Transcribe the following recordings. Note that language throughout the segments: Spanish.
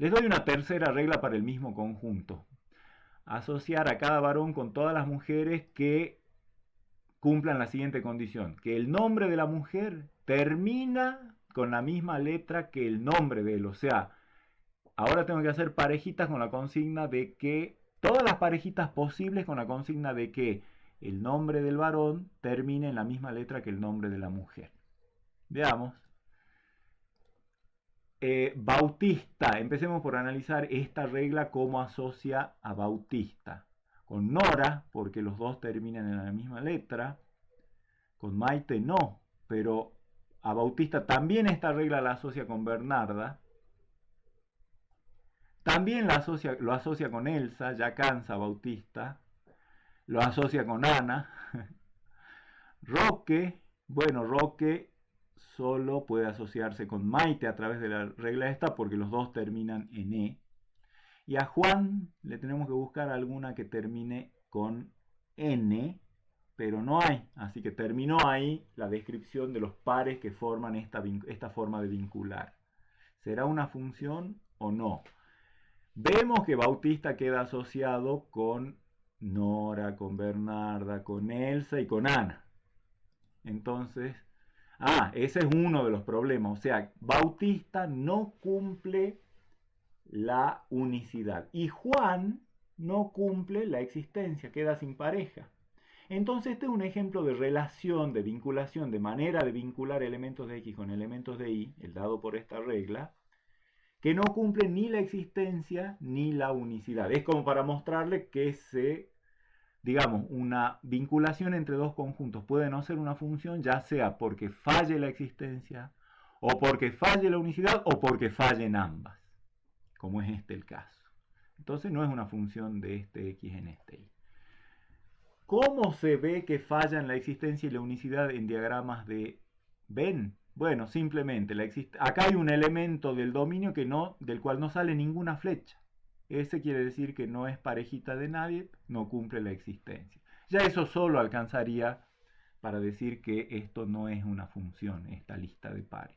Les doy una tercera regla para el mismo conjunto. Asociar a cada varón con todas las mujeres que cumplan la siguiente condición: que el nombre de la mujer termina con la misma letra que el nombre de él. O sea, ahora tengo que hacer parejitas con la consigna de que todas las parejitas posibles con la consigna de que el nombre del varón termine en la misma letra que el nombre de la mujer. Veamos. Bautista. Empecemos por analizar esta regla, cómo asocia a Bautista. Con Nora, porque los dos terminan en la misma letra. Con Maite no, pero a Bautista también esta regla la asocia con Bernarda. También lo asocia con Elsa, ya cansa Bautista. Lo asocia con Ana. Roque, bueno, Roque solo puede asociarse con Maite a través de la regla esta porque los dos terminan en E. Y a Juan le tenemos que buscar alguna que termine con N, pero no hay. Así que terminó ahí la descripción de los pares que forman esta forma de vincular. ¿Será una función o no? Vemos que Bautista queda asociado con Nora, con Bernarda, con Elsa y con Ana. Entonces, ese es uno de los problemas. O sea, Bautista no cumple la unicidad y Juan no cumple la existencia, queda sin pareja. Entonces este es un ejemplo de relación, de vinculación, de manera de vincular elementos de X con elementos de Y, el dado por esta regla, que no cumple ni la existencia ni la unicidad. Es como para mostrarle que digamos, una vinculación entre dos conjuntos puede no ser una función, ya sea porque falle la existencia, o porque falle la unicidad, o porque fallen ambas, como es este el caso. Entonces no es una función de este X en este Y. ¿Cómo se ve que fallan la existencia y la unicidad en diagramas de Venn? Bueno, simplemente acá hay un elemento del dominio del cual no sale ninguna flecha. Ese quiere decir que no es parejita de nadie, no cumple la existencia. Ya eso solo alcanzaría para decir que esto no es una función, esta lista de pares.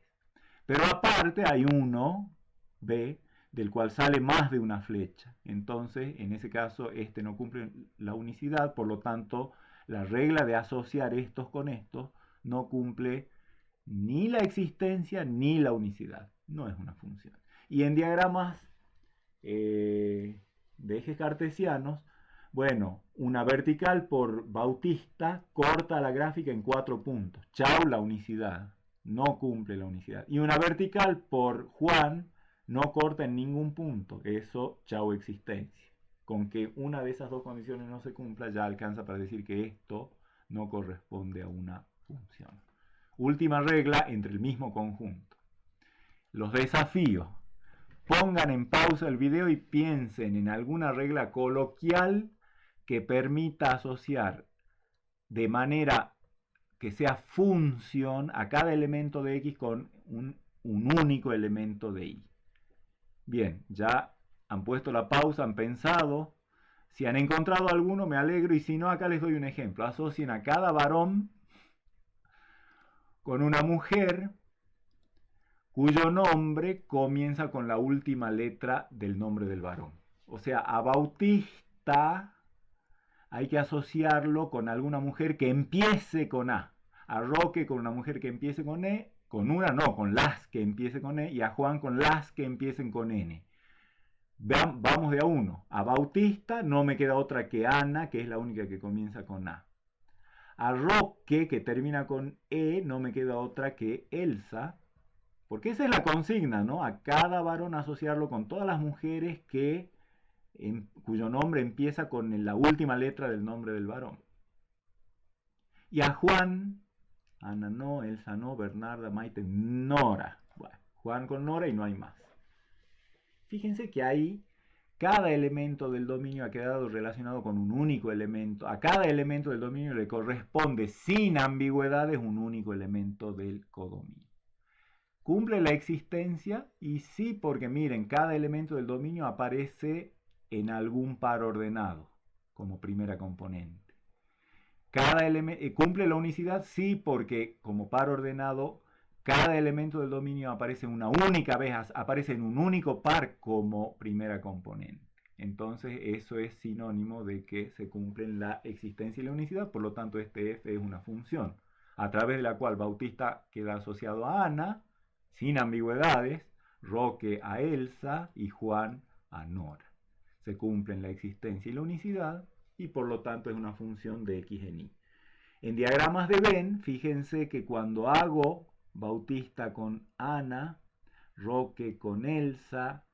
Pero aparte hay uno, B, del cual sale más de una flecha. Entonces, en ese caso, este no cumple la unicidad, por lo tanto, la regla de asociar estos con estos no cumple ni la existencia ni la unicidad. No es una función. Y en diagramas de ejes cartesianos, bueno, una vertical por Bautista corta la gráfica en 4 puntos. Chau, la unicidad. No cumple la unicidad. Y una vertical por Juan no corta en ningún punto. Eso, chau, existencia. Con que una de esas dos condiciones no se cumpla, ya alcanza para decir que esto no corresponde a una función. Última regla entre el mismo conjunto. Los desafíos. Pongan en pausa el video y piensen en alguna regla coloquial que permita asociar de manera que sea función a cada elemento de X con un único elemento de Y. Bien, ya han puesto la pausa, han pensado. Si han encontrado alguno, me alegro. Y si no, acá les doy un ejemplo. Asocien a cada varón con una mujer cuyo nombre comienza con la última letra del nombre del varón. O sea, a Bautista hay que asociarlo con alguna mujer que empiece con A. A Roque con una mujer que empiece con E, con las que empiece con E, y a Juan con las que empiecen con N. Vamos de a uno. A Bautista no me queda otra que Ana, que es la única que comienza con A. A Roque, que termina con E, no me queda otra que Elsa, porque esa es la consigna, ¿no? A cada varón asociarlo con todas las mujeres cuyo nombre empieza con la última letra del nombre del varón. Y a Juan, Ana no, Elsa no, Bernarda, Maite, Nora. Bueno, Juan con Nora y no hay más. Fíjense que ahí cada elemento del dominio ha quedado relacionado con un único elemento. A cada elemento del dominio le corresponde sin ambigüedades un único elemento del codominio. Cumple la existencia y sí, porque miren, cada elemento del dominio aparece en algún par ordenado como primera componente. Cumple la unicidad, sí, porque como par ordenado cada elemento del dominio aparece una única vez, aparece en un único par como primera componente. Entonces eso es sinónimo de que se cumplen la existencia y la unicidad, por lo tanto este f es una función a través de la cual Bautista queda asociado a Ana, sin ambigüedades, Roque a Elsa y Juan a Nora. Se cumplen la existencia y la unicidad y por lo tanto es una función de x en y. En diagramas de Venn, fíjense que cuando hago Bautista con Ana, Roque con Elsa,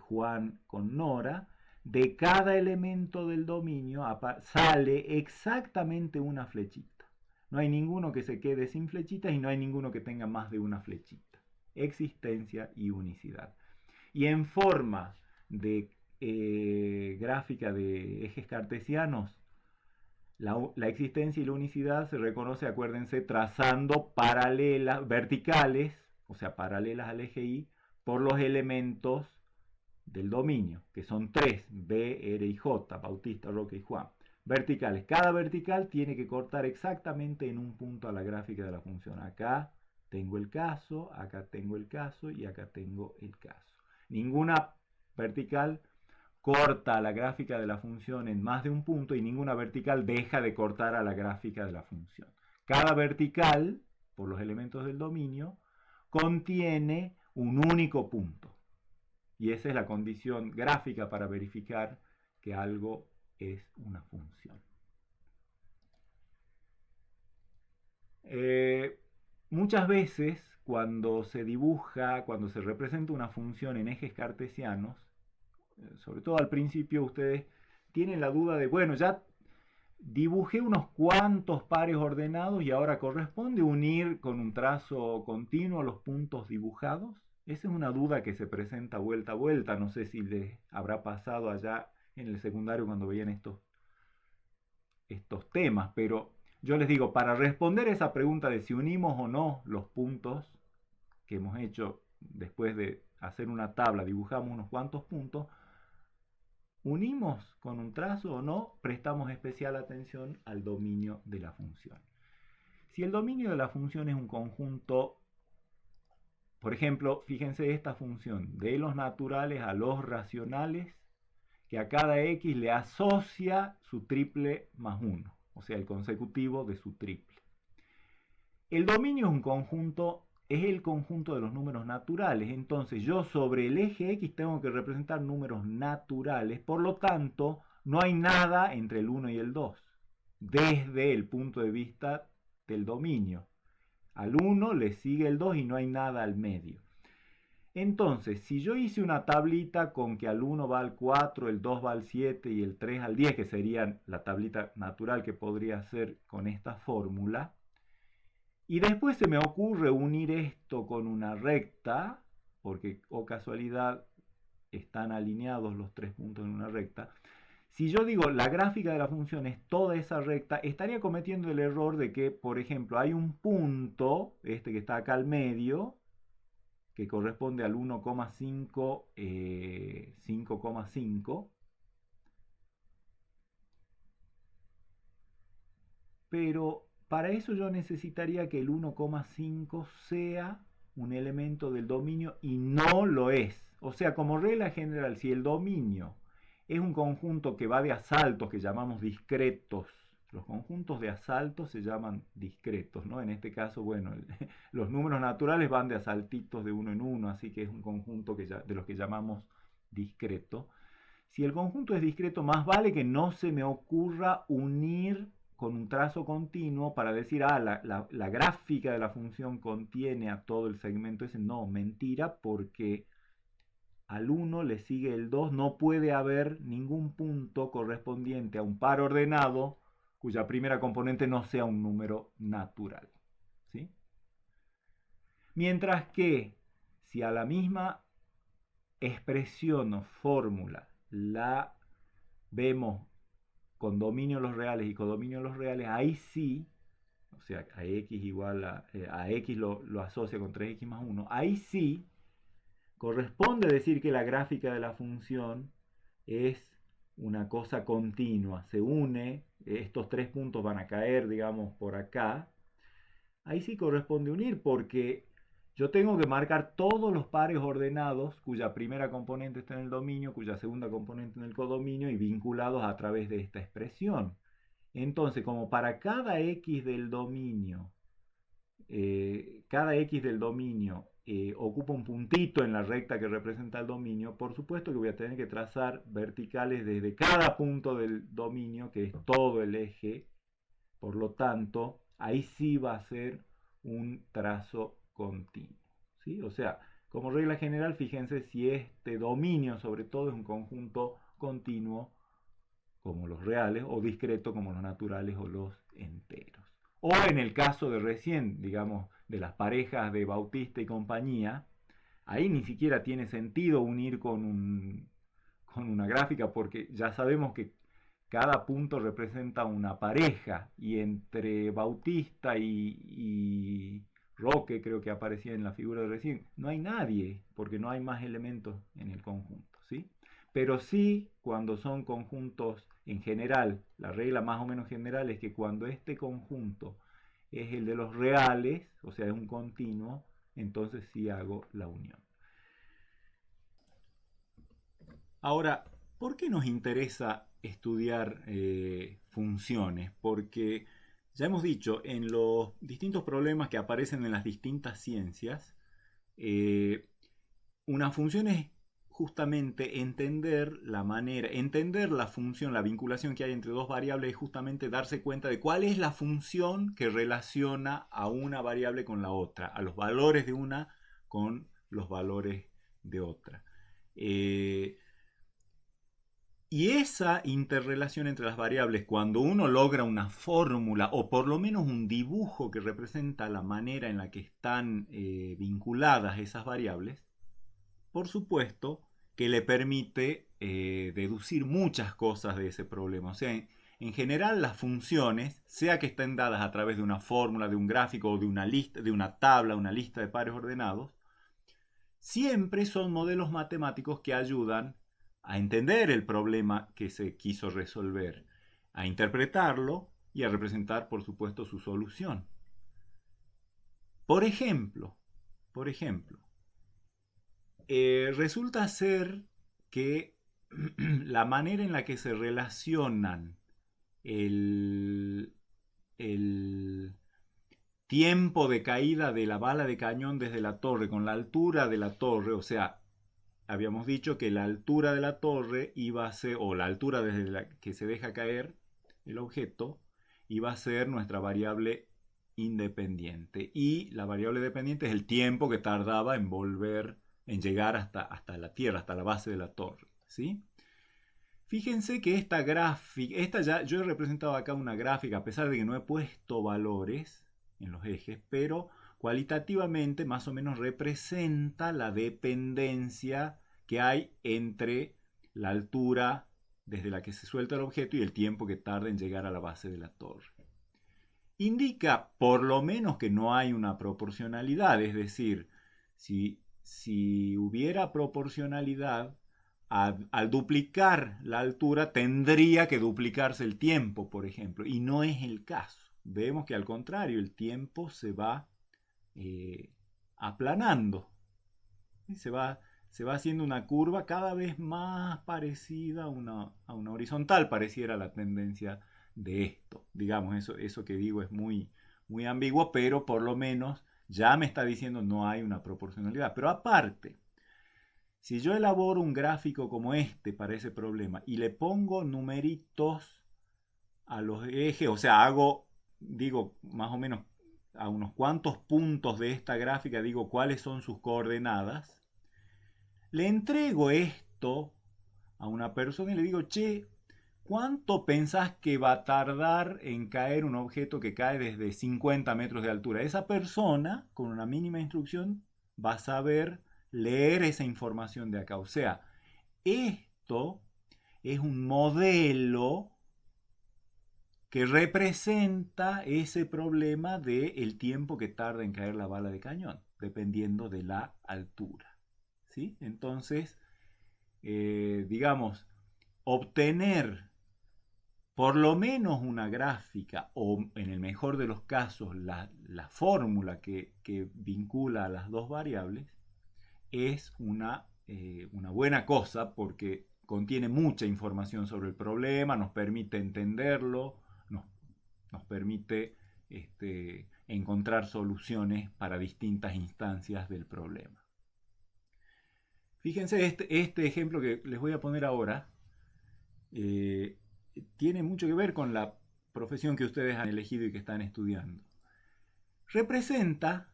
Juan con Nora, de cada elemento del dominio sale exactamente una flechita. No hay ninguno que se quede sin flechitas y no hay ninguno que tenga más de una flechita. Existencia y unicidad. Y en forma de gráfica de ejes cartesianos, la existencia y la unicidad se reconoce, acuérdense, trazando paralelas, verticales, o sea, paralelas al eje Y, por los elementos del dominio, que son tres, B, R y J, Bautista, Roque y Juan. Verticales. Cada vertical tiene que cortar exactamente en un punto a la gráfica de la función. Acá tengo el caso, acá tengo el caso y acá tengo el caso. Ninguna vertical corta la gráfica de la función en más de un punto y ninguna vertical deja de cortar a la gráfica de la función. Cada vertical, por los elementos del dominio, contiene un único punto. Y esa es la condición gráfica para verificar que algo es una función. Muchas veces cuando se dibuja, cuando se representa una función en ejes cartesianos, sobre todo al principio ustedes tienen la duda de, bueno, ya dibujé unos cuantos pares ordenados y ahora corresponde unir con un trazo continuo los puntos dibujados. Esa es una duda que se presenta vuelta a vuelta. No sé si les habrá pasado allá en el secundario cuando veían estos temas, pero yo les digo, para responder esa pregunta de si unimos o no los puntos que hemos hecho después de hacer una tabla, dibujamos unos cuantos puntos, unimos con un trazo o no, prestamos especial atención al dominio de la función. Si el dominio de la función es un conjunto, por ejemplo, fíjense esta función, de los naturales a los racionales, que a cada x le asocia su triple más 1, o sea, el consecutivo de su triple. El dominio es un conjunto, es el conjunto de los números naturales, entonces yo sobre el eje x tengo que representar números naturales, por lo tanto, no hay nada entre el 1 y el 2, desde el punto de vista del dominio. Al 1 le sigue el 2 y no hay nada al medio. Entonces, si yo hice una tablita con que al 1 va al 4, el 2 va al 7 y el 3 al 10, que serían la tablita natural que podría hacer con esta fórmula, y después se me ocurre unir esto con una recta, porque, oh casualidad, están alineados los tres puntos en una recta. Si yo digo la gráfica de la función es toda esa recta, estaría cometiendo el error de que, por ejemplo, hay un punto, este que está acá al medio, que corresponde al 1,5, 5,5, pero para eso yo necesitaría que el 1,5 sea un elemento del dominio y no lo es. O sea, como regla general, si el dominio es un conjunto que va de asaltos, que llamamos discretos, los conjuntos de asaltos se llaman discretos, ¿no? En este caso, bueno, los números naturales van de asaltitos de uno en uno, así que es un conjunto de los que llamamos discreto. Si el conjunto es discreto, más vale que no se me ocurra unir con un trazo continuo para decir, la gráfica de la función contiene a todo el segmento ese. No, mentira, porque al 1 le sigue el 2, no puede haber ningún punto correspondiente a un par ordenado cuya primera componente no sea un número natural. ¿Sí? Mientras que si a la misma expresión o fórmula la vemos con dominio de los reales y codominio de los reales, ahí sí, o sea, a x igual a x lo asocia con 3x más 1, ahí sí corresponde decir que la gráfica de la función es una cosa continua, se une, estos tres puntos van a caer, digamos, por acá, ahí sí corresponde unir porque yo tengo que marcar todos los pares ordenados cuya primera componente está en el dominio, cuya segunda componente en el codominio y vinculados a través de esta expresión. Entonces, como para cada x del dominio ocupa un puntito en la recta que representa el dominio, por supuesto que voy a tener que trazar verticales desde cada punto del dominio, que es todo el eje. Por lo tanto, ahí sí va a ser un trazo continuo, ¿sí? O sea, como regla general, fíjense si este dominio sobre todo es un conjunto continuo como los reales o discreto como los naturales o los enteros. O en el caso de recién, digamos, de las parejas de Bautista y compañía, ahí ni siquiera tiene sentido unir con una gráfica porque ya sabemos que cada punto representa una pareja y entre Bautista y Roque, creo que aparecía en la figura de recién, no hay nadie porque no hay más elementos en el conjunto, ¿sí? Pero sí, cuando son conjuntos en general, la regla más o menos general es que cuando este conjunto es el de los reales, o sea, es un continuo, entonces sí hago la unión. Ahora, ¿por qué nos interesa estudiar funciones? Porque ya hemos dicho, en los distintos problemas que aparecen en las distintas ciencias, eh, una función es justamente entender la manera, entender la función, la vinculación que hay entre dos variables es justamente darse cuenta de cuál es la función que relaciona a una variable con la otra, a los valores de una con los valores de otra. Y esa interrelación entre las variables, cuando uno logra una fórmula o por lo menos un dibujo que representa la manera en la que están vinculadas esas variables, por supuesto que le permite deducir muchas cosas de ese problema. O sea, en general las funciones, sea que estén dadas a través de una fórmula, de un gráfico o de una lista, de una tabla, una lista de pares ordenados, siempre son modelos matemáticos que ayudan a entender el problema que se quiso resolver, a interpretarlo y a representar, por supuesto, su solución. Por ejemplo, resulta ser que la manera en la que se relacionan el, el tiempo de caída de la bala de cañón desde la torre con la altura de la torre, o sea, habíamos dicho que la altura de la torre iba a ser, o la altura desde la que se deja caer el objeto, iba a ser nuestra variable independiente. Y la variable dependiente es el tiempo que tardaba en volver, en llegar hasta la tierra, hasta la base de la torre. ¿Sí? Fíjense que esta gráfica, yo he representado acá una gráfica, a pesar de que no he puesto valores en los ejes, pero cualitativamente más o menos representa la dependencia que hay entre la altura desde la que se suelta el objeto y el tiempo que tarda en llegar a la base de la torre. Indica por lo menos que no hay una proporcionalidad, es decir, si hubiera proporcionalidad, al duplicar la altura tendría que duplicarse el tiempo, por ejemplo, y no es el caso. Vemos que al contrario, el tiempo se va aplanando, se va haciendo una curva cada vez más parecida a una horizontal, pareciera la tendencia de esto. Digamos, eso que digo es muy, muy ambiguo, pero por lo menos ya me está diciendo no hay una proporcionalidad. Pero aparte, si yo elaboro un gráfico como este para ese problema y le pongo numeritos a los ejes, o sea, digo, más o menos a unos cuantos puntos de esta gráfica, digo cuáles son sus coordenadas, le entrego esto a una persona y le digo, che, ¿cuánto pensás que va a tardar en caer un objeto que cae desde 50 metros de altura? Esa persona, con una mínima instrucción, va a saber leer esa información de acá. O sea, esto es un modelo que representa ese problema del tiempo que tarda en caer la bala de cañón, dependiendo de la altura. ¿Sí? Entonces, digamos, obtener por lo menos una gráfica o en el mejor de los casos la fórmula que vincula a las dos variables es una buena cosa porque contiene mucha información sobre el problema, nos permite entenderlo, nos permite encontrar soluciones para distintas instancias del problema. Fíjense, este ejemplo que les voy a poner ahora tiene mucho que ver con la profesión que ustedes han elegido y que están estudiando. Representa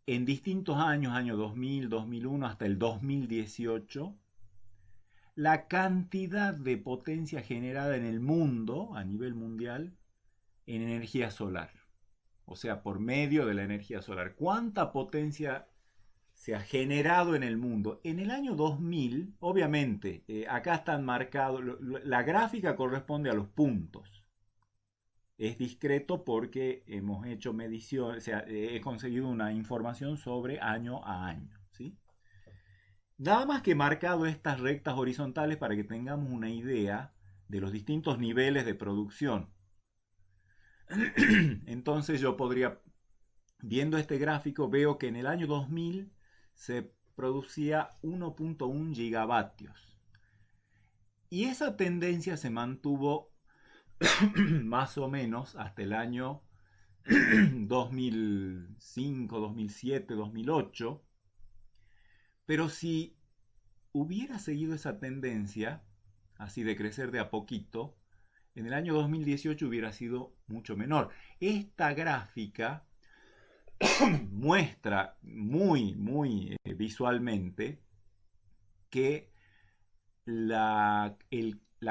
en distintos años, año 2000, 2001 hasta el 2018, la cantidad de potencia generada en el mundo, a nivel mundial, en energía solar. O sea, por medio de la energía solar. ¿Cuánta potencia se ha generado en el mundo? En el año 2000, obviamente, acá están marcados, la gráfica corresponde a los puntos. Es discreto porque hemos hecho mediciones, o sea, he conseguido una información sobre año a año, ¿sí? Nada más que he marcado estas rectas horizontales para que tengamos una idea de los distintos niveles de producción. Entonces yo podría, viendo este gráfico, veo que en el año 2000 se producía 1.1 gigavatios. Y esa tendencia se mantuvo más o menos hasta el año 2005, 2007, 2008. Pero si hubiera seguido esa tendencia, así de crecer de a poquito, en el año 2018 hubiera sido mucho menor. Esta gráfica muestra muy visualmente que la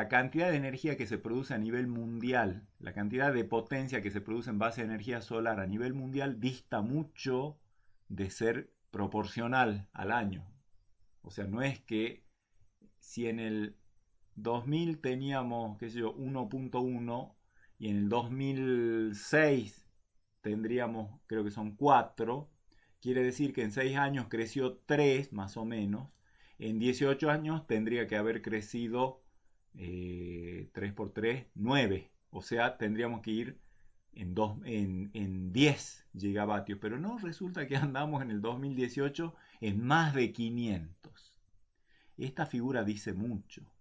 cantidad de energía que se produce a nivel mundial, la cantidad de potencia que se produce en base a energía solar a nivel mundial dista mucho de ser proporcional al año. O sea, no es que si en el 2000 teníamos, qué sé yo, 1.1 y en el 2006 tendríamos, creo que son 4, quiere decir que en 6 años creció 3 más o menos, en 18 años tendría que haber crecido 3 por 3, 9, o sea, tendríamos que ir en 10 gigavatios, pero no, resulta que andamos en el 2018 en más de 500. Esta figura dice mucho.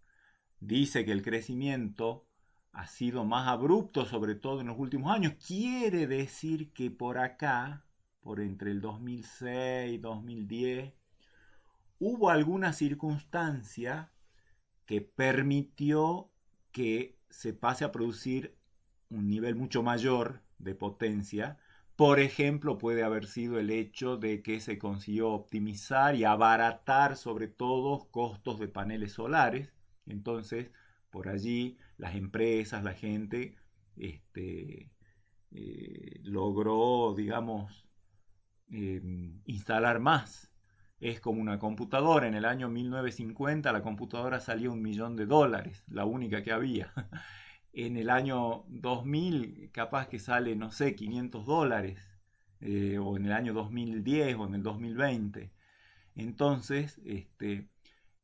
Dice que el crecimiento ha sido más abrupto, sobre todo en los últimos años. Quiere decir que por acá, por entre el 2006 y 2010, hubo alguna circunstancia que permitió que se pase a producir un nivel mucho mayor de potencia. Por ejemplo, puede haber sido el hecho de que se consiguió optimizar y abaratar sobre todo costos de paneles solares. Entonces, por allí las empresas, la gente logró, digamos, instalar más. Es como una computadora. En el año 1950 la computadora salía $1.000.000, la única que había. En el año 2000 capaz que sale, no sé, $500, o en el año 2010 o en el 2020. Entonces,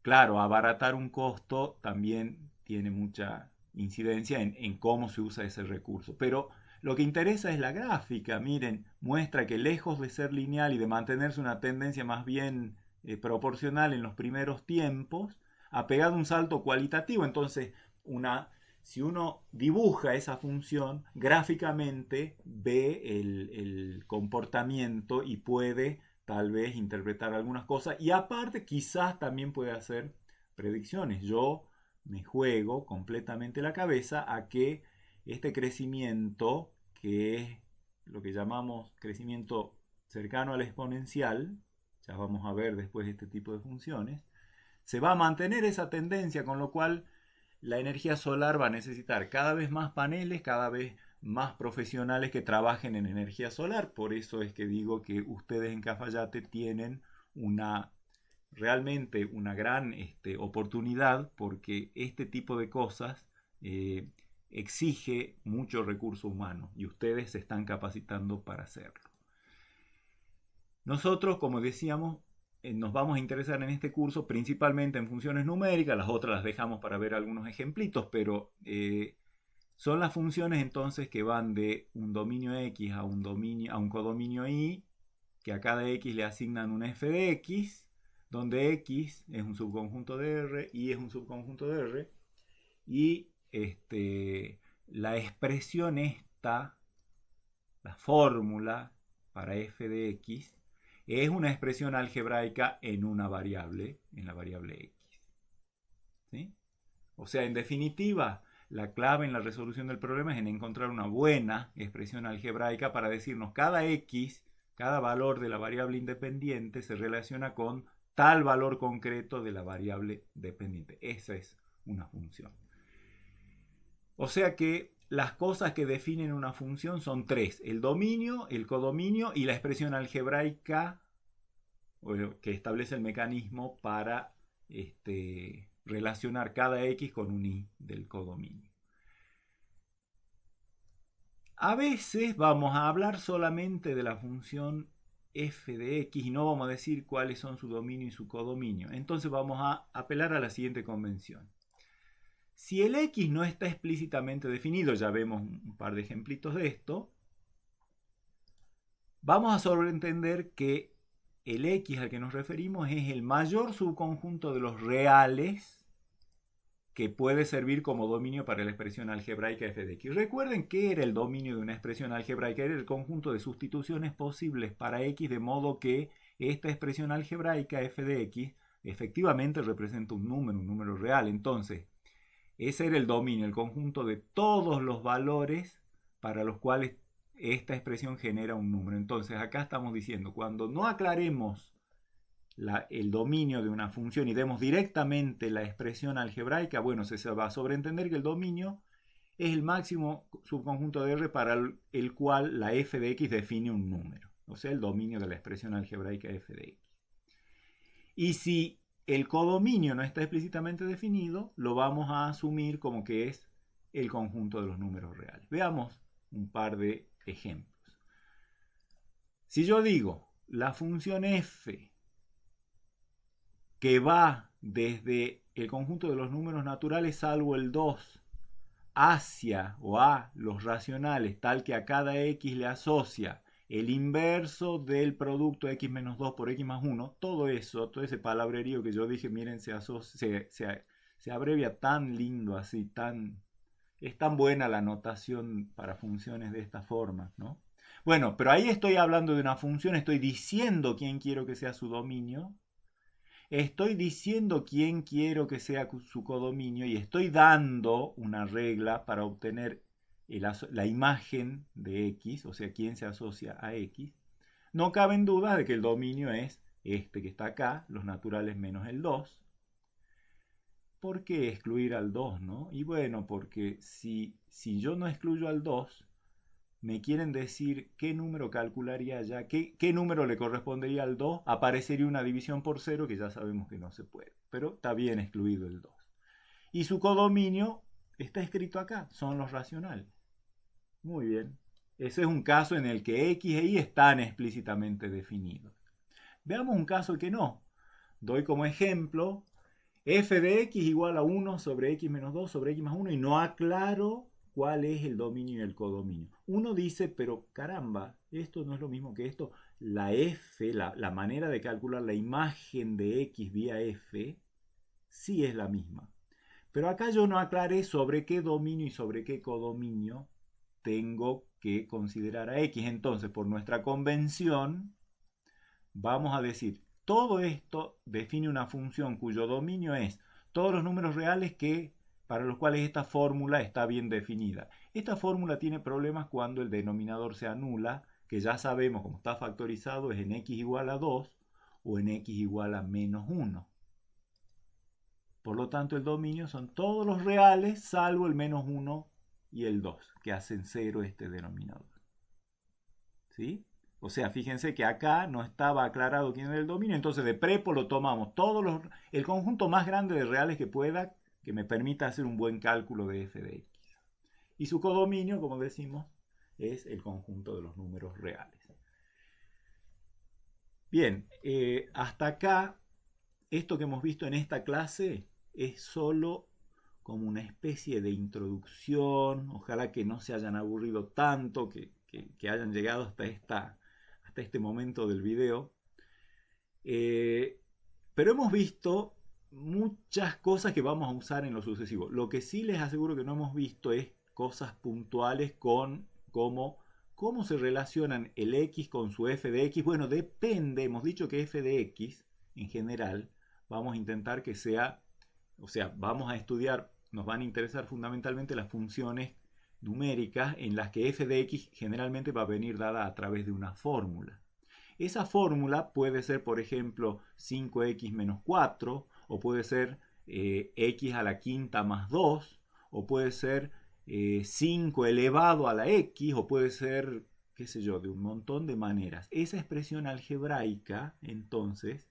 claro, abaratar un costo también tiene mucha incidencia en cómo se usa ese recurso. Pero lo que interesa es la gráfica. Miren, muestra que lejos de ser lineal y de mantenerse una tendencia más bien proporcional en los primeros tiempos, ha pegado un salto cualitativo. Entonces, si uno dibuja esa función, gráficamente ve el comportamiento y puede tal vez interpretar algunas cosas. Y aparte, quizás también puede hacer predicciones. Yo me juego completamente la cabeza a que este crecimiento, que es lo que llamamos crecimiento cercano al exponencial, ya vamos a ver después este tipo de funciones, se va a mantener esa tendencia, con lo cual la energía solar va a necesitar cada vez más paneles, cada vez más profesionales que trabajen en energía solar. Por eso es que digo que ustedes en Cafayate tienen realmente una gran oportunidad, porque este tipo de cosas exige mucho recurso humano y ustedes se están capacitando para hacerlo. Nosotros, como decíamos, nos vamos a interesar en este curso principalmente en funciones numéricas. Las otras las dejamos para ver algunos ejemplitos, pero Son las funciones entonces que van de un dominio X a un codominio Y, que a cada X le asignan un f de X, donde X es un subconjunto de R, Y es un subconjunto de R, y la expresión esta, la fórmula para f de X, es una expresión algebraica en una variable, en la variable X. ¿Sí? O sea, en definitiva, la clave en la resolución del problema es en encontrar una buena expresión algebraica para decirnos cada X, cada valor de la variable independiente se relaciona con tal valor concreto de la variable dependiente. Esa es una función. O sea que las cosas que definen una función son tres: el dominio, el codominio y la expresión algebraica que establece el mecanismo para relacionar cada X con un Y del codominio. A veces vamos a hablar solamente de la función f de X y no vamos a decir cuáles son su dominio y su codominio. Entonces vamos a apelar a la siguiente convención. Si el X no está explícitamente definido, ya vemos un par de ejemplitos de esto, vamos a sobreentender que el X al que nos referimos es el mayor subconjunto de los reales que puede servir como dominio para la expresión algebraica f de X. Recuerden que era el dominio de una expresión algebraica, era el conjunto de sustituciones posibles para X, de modo que esta expresión algebraica f de X efectivamente representa un número real. Entonces, ese era el dominio, el conjunto de todos los valores para los cuales esta expresión genera un número. Entonces, acá estamos diciendo, cuando no aclaremos el dominio de una función y demos directamente la expresión algebraica, bueno, se va a sobreentender que el dominio es el máximo subconjunto de R para el cual la f de X define un número. O sea, el dominio de la expresión algebraica f de X. Y si el codominio no está explícitamente definido, lo vamos a asumir como que es el conjunto de los números reales. Veamos un par de ejemplos. Si yo digo la función f que va desde el conjunto de los números naturales salvo el 2 hacia o a los racionales, tal que a cada X le asocia el inverso del producto X menos 2 por X más 1, todo eso, todo ese palabrerío que yo dije, miren, se abrevia tan lindo así, es tan buena la notación para funciones de esta forma, ¿no? Bueno, pero ahí estoy hablando de una función, estoy diciendo quién quiero que sea su dominio, estoy diciendo quién quiero que sea su codominio y estoy dando una regla para obtener la imagen de X, o sea, quién se asocia a X. No cabe duda de que el dominio es este que está acá, los naturales menos el 2. ¿Por qué excluir al 2, no? Y bueno, porque si yo no excluyo al 2, me quieren decir qué número calcularía ya, qué número le correspondería al 2, aparecería una división por 0 que ya sabemos que no se puede, pero está bien excluido el 2. Y su codominio está escrito acá, son los racionales. Muy bien, ese es un caso en el que X e Y están explícitamente definidos. Veamos un caso que no. Doy como ejemplo f de X igual a 1 sobre X menos 2 sobre X más 1 y no aclaro cuál es el dominio y el codominio. Uno dice, pero caramba, esto no es lo mismo que esto. La f, la manera de calcular la imagen de X vía f, sí es la misma. Pero acá yo no aclaré sobre qué dominio y sobre qué codominio tengo que considerar a X. Entonces, por nuestra convención, vamos a decir, todo esto define una función cuyo dominio es todos los números reales para los cuales esta fórmula está bien definida. Esta fórmula tiene problemas cuando el denominador se anula, que ya sabemos, como está factorizado, es en X igual a 2 o en X igual a menos 1. Por lo tanto, el dominio son todos los reales salvo el menos 1 y el 2, que hacen 0 este denominador. ¿Sí? O sea, fíjense que acá no estaba aclarado quién era el dominio, entonces de prepo lo tomamos el conjunto más grande de reales que pueda, que me permita hacer un buen cálculo de f de x. Y su codominio, como decimos, es el conjunto de los números reales. Bien, hasta acá, esto que hemos visto en esta clase es solo como una especie de introducción. Ojalá que no se hayan aburrido tanto, que hayan llegado hasta este momento del video. Pero hemos visto muchas cosas que vamos a usar en lo sucesivo. Lo que sí les aseguro que no hemos visto es cosas puntuales con cómo se relacionan el x con su f de x. Bueno, depende, hemos dicho que f de x en general vamos a intentar que sea, o sea, vamos a estudiar, nos van a interesar fundamentalmente las funciones numéricas en las que f de x generalmente va a venir dada a través de una fórmula. Esa fórmula puede ser, por ejemplo, 5x menos 4, o puede ser x a la quinta más 2, o puede ser 5 elevado a la x, o puede ser, qué sé yo, de un montón de maneras. Esa expresión algebraica, entonces,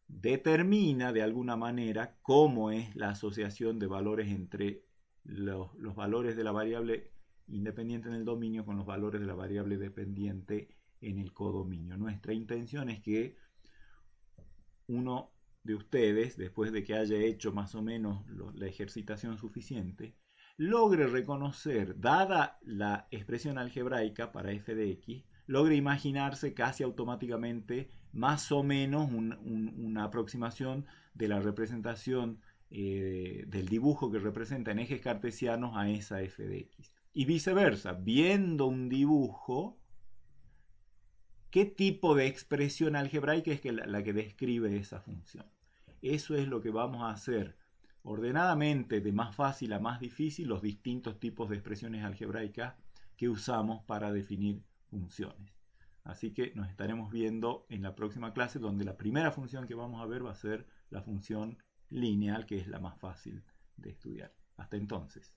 determina de alguna manera cómo es la asociación de valores entre los valores de la variable independiente en el dominio con los valores de la variable dependiente en el codominio. Nuestra intención es que uno de ustedes, después de que haya hecho más o menos la ejercitación suficiente, logre reconocer, dada la expresión algebraica para f de x, logre imaginarse casi automáticamente más o menos una aproximación de la representación del dibujo que representa en ejes cartesianos a esa f de x. Y viceversa, viendo un dibujo, ¿qué tipo de expresión algebraica es la que describe esa función? Eso es lo que vamos a hacer ordenadamente, de más fácil a más difícil, los distintos tipos de expresiones algebraicas que usamos para definir funciones. Así que nos estaremos viendo en la próxima clase, donde la primera función que vamos a ver va a ser la función lineal, que es la más fácil de estudiar. Hasta entonces.